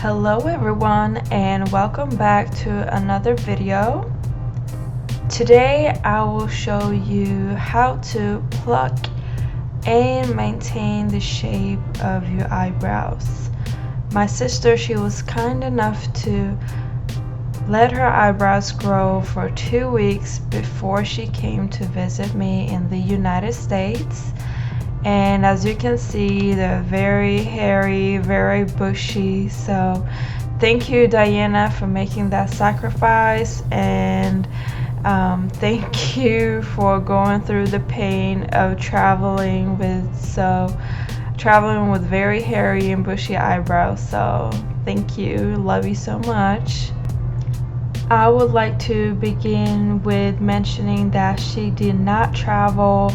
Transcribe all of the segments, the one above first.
Hello everyone, and welcome back to another video. Today I will show you how to pluck and maintain the shape of your eyebrows. My sister, she was kind enough to let her eyebrows grow for 2 weeks before she came to visit me in the United States. And as you can see, they're very hairy, very bushy. So thank you, Diana, for making that sacrifice, and thank you for going through the pain of traveling with very hairy and bushy eyebrows. So thank you, love you so much. I would like to begin with mentioning that she did not travel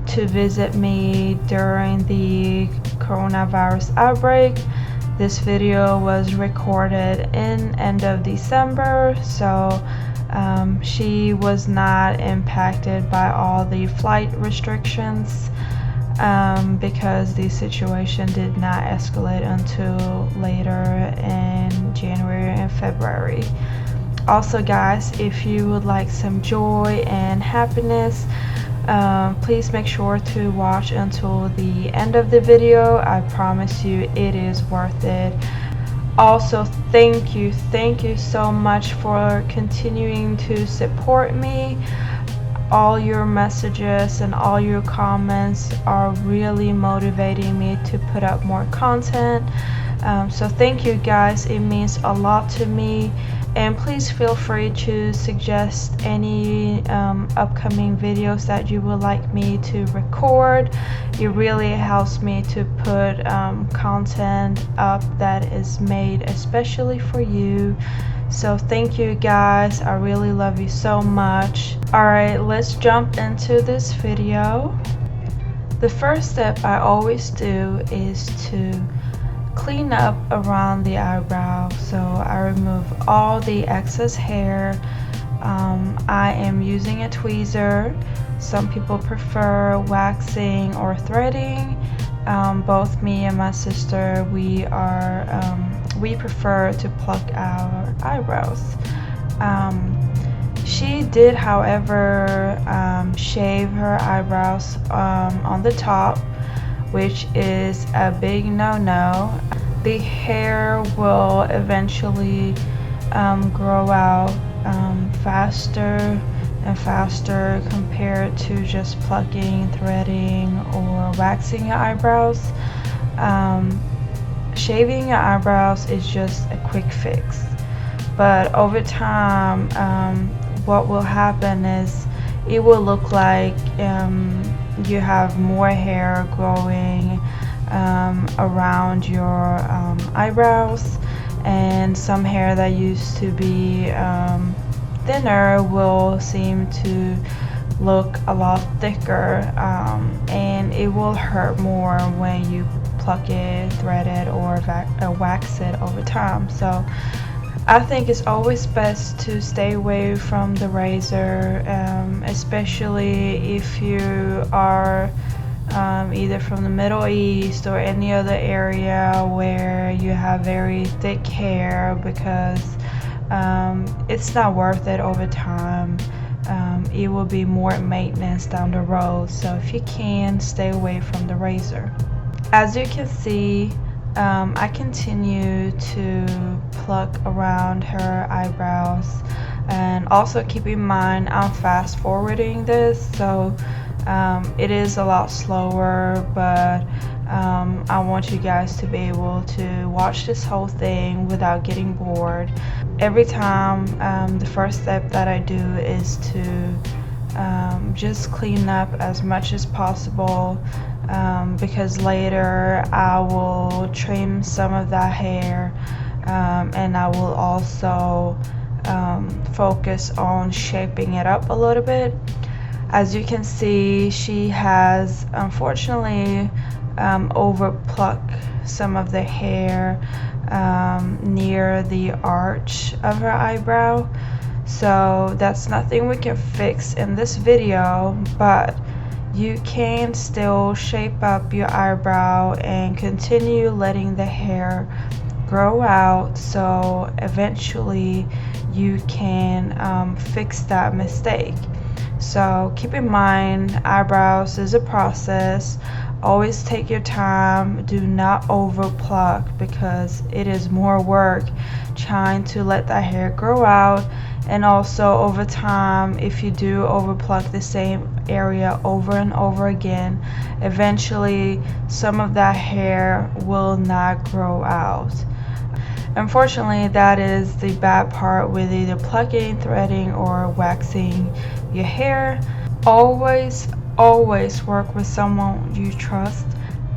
to visit me during the coronavirus outbreak. This video was recorded in end of December, so she was not impacted by all the flight restrictions because the situation did not escalate until later in January and February. Also guys, if you would like some joy and happiness, please make sure to watch until the end of the video. I promise you it is worth it. Also, thank you so much for continuing to support me. All your messages and all your comments are really motivating me to put up more content. So thank you guys, it means a lot to me. And please feel free to suggest any upcoming videos that you would like me to record. It really helps me to put content up that is made especially for you. So thank you guys, I really love you so much. Alright, let's jump into this video. The first step I always do is to clean up around the eyebrow. So I remove all the excess hair. I am using a tweezer. Some people prefer waxing or threading. Both me and my sister, we prefer to pluck our eyebrows. She did, however, shave her eyebrows on the top, which is a big no-no. The hair will eventually grow out faster and faster compared to just plucking, threading, or waxing your eyebrows. Shaving your eyebrows is just a quick fix, but over time what will happen is it will look like you have more hair growing around your eyebrows, and some hair that used to be thinner will seem to look a lot thicker, and it will hurt more when you pluck it, thread it, or wax it over time. So I think it's always best to stay away from the razor, especially if you are either from the Middle East or any other area where you have very thick hair, because it's not worth it over time. It will be more maintenance down the road, so if you can, stay away from the razor. As you can see, I continue to pluck around her eyebrows, and also keep in mind I'm fast forwarding this, so it is a lot slower, but I want you guys to be able to watch this whole thing without getting bored. Every time, the first step that I do is to just clean up as much as possible, because later I will trim some of that hair, and I will also focus on shaping it up a little bit. As you can see, she has unfortunately overplucked some of the hair near the arch of her eyebrow. So that's nothing we can fix in this video, but you can still shape up your eyebrow and continue letting the hair grow out, so eventually you can fix that mistake. So keep in mind, eyebrows is a process. Always take your time. Do not over pluck, because it is more work trying to let that hair grow out. And also over time, if you do over pluck the same area over and over again, eventually some of that hair will not grow out. Unfortunately, that is the bad part with either plucking, threading, or waxing your hair. Always work with someone you trust.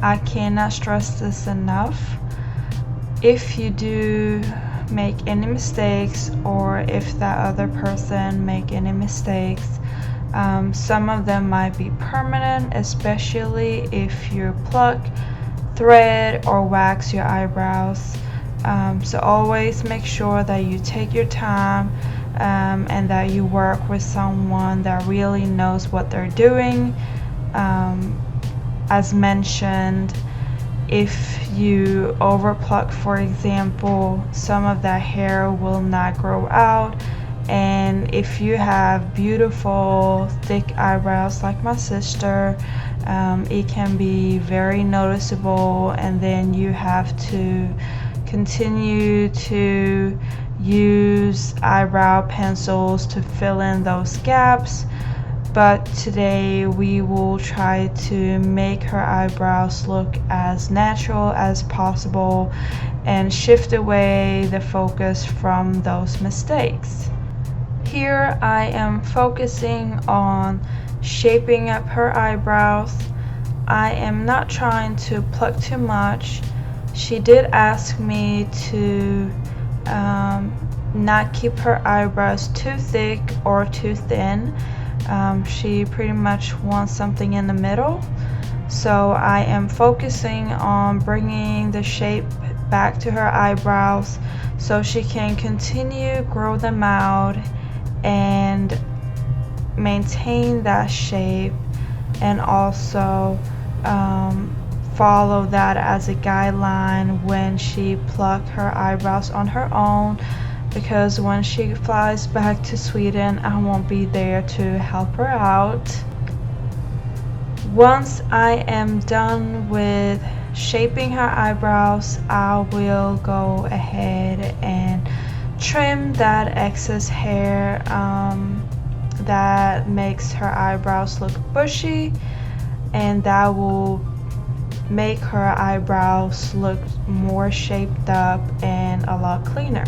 I cannot stress this enough. If you do make any mistakes, or if that other person make any mistakes, some of them might be permanent, especially if you pluck, thread, or wax your eyebrows. So always make sure that you take your time, and that you work with someone that really knows what they're doing. As mentioned, if you over pluck, for example, some of that hair will not grow out. And if you have beautiful thick eyebrows like my sister, it can be very noticeable, and then you have to continue to use eyebrow pencils to fill in those gaps. But today we will try to make her eyebrows look as natural as possible and shift away the focus from those mistakes. Here I am focusing on shaping up her eyebrows. I am not trying to pluck too much. She did ask me to not keep her eyebrows too thick or too thin. She pretty much wants something in the middle. So I am focusing on bringing the shape back to her eyebrows so she can continue grow them out and maintain that shape, and also follow that as a guideline when she plucked her eyebrows on her own, because when she flies back to Sweden, I won't be there to help her out. Once I am done with shaping her eyebrows, I will go ahead and trim that excess hair that makes her eyebrows look bushy, and that will make her eyebrows look more shaped up and a lot cleaner.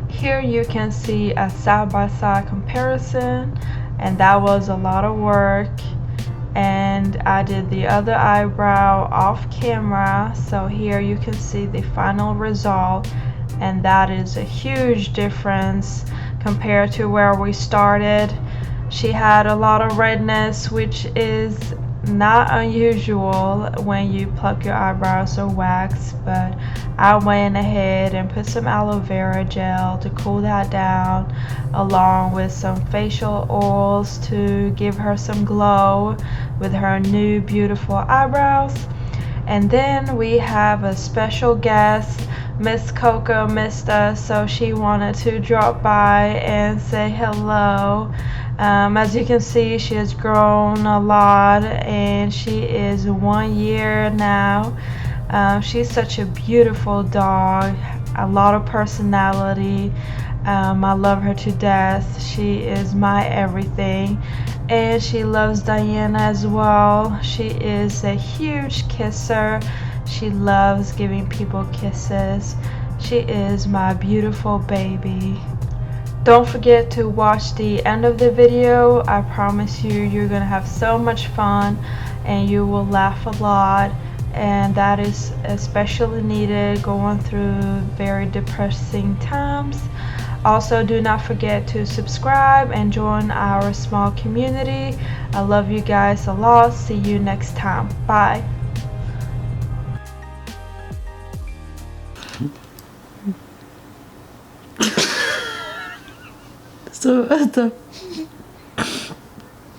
Here you can see a side-by-side comparison, and that was a lot of work. And I did the other eyebrow off camera, so here you can see the final result, and that is a huge difference compared to where we started. She had a lot of redness, which is not unusual when you pluck your eyebrows or wax, but I went ahead and put some aloe vera gel to cool that down, along with some facial oils to give her some glow with her new beautiful eyebrows. And then we have a special guest. Miss Coco missed us, so she wanted to drop by and say hello. As you can see, she has grown a lot, and she is 1 year now. She's such a beautiful dog, a lot of personality. I love her to death. She is my everything, and she loves Diana as well. She is a huge kisser. She loves giving people kisses. She is my beautiful baby. Don't forget to watch the end of the video. I promise you're gonna have so much fun and you will laugh a lot, and that is especially needed going through very depressing times. Also, do not forget to subscribe and join our small community. I love you guys a lot. See you next time. Bye. Så vänta.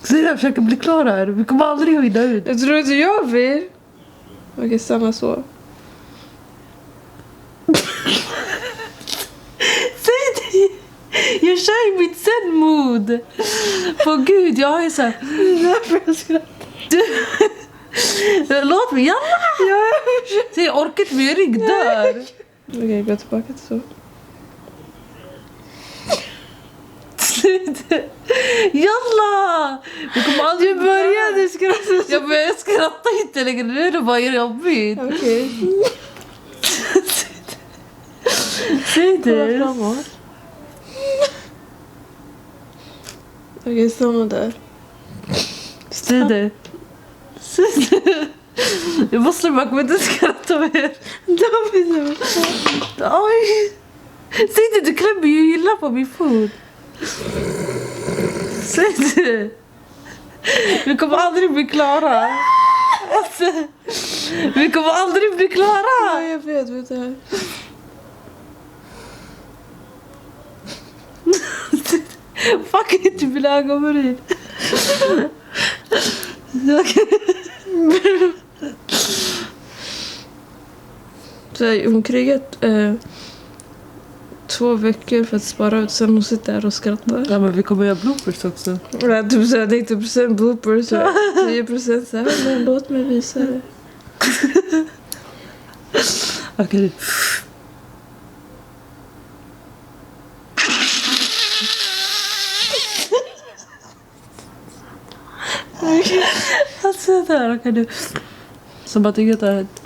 Så jag försöker bli klar här. Vi kommer aldrig hinna ut. Jag tror inte jag vill. Okej, stanna så. Säg det! Jag kör i mitt zen-mood. På gud, jag är så här. Låt mig, jalla! Säg, jag orkar inte, min rygg dör. Okej, gå tillbaka till så. Jalla! Du började skratta. Jag började skratta inte längre. Nu är det bara jobbigt. Okej. Säg Kolla det. framåt. Okej, stanna där. Säg det. Säg det. Jag måste bara komma inte skratta mer. David. Oj. Säg det, du klämmer ju illa på min fot. Säg det. Vi kommer aldrig bli klara. Vi kommer aldrig bli klara. Ja, jag vet det här. Fuck inte mina ögonbryn. Så hon krigat 2 veckor för att spara ut, sen hon sitter där och skrattar. Ja, men vi kommer göra bloopers också. Ja, typ såhär 90% bloopers och 10% såhär, men låt mig visa det. Okej. Alltså där, okej du. Som att inget har hänt.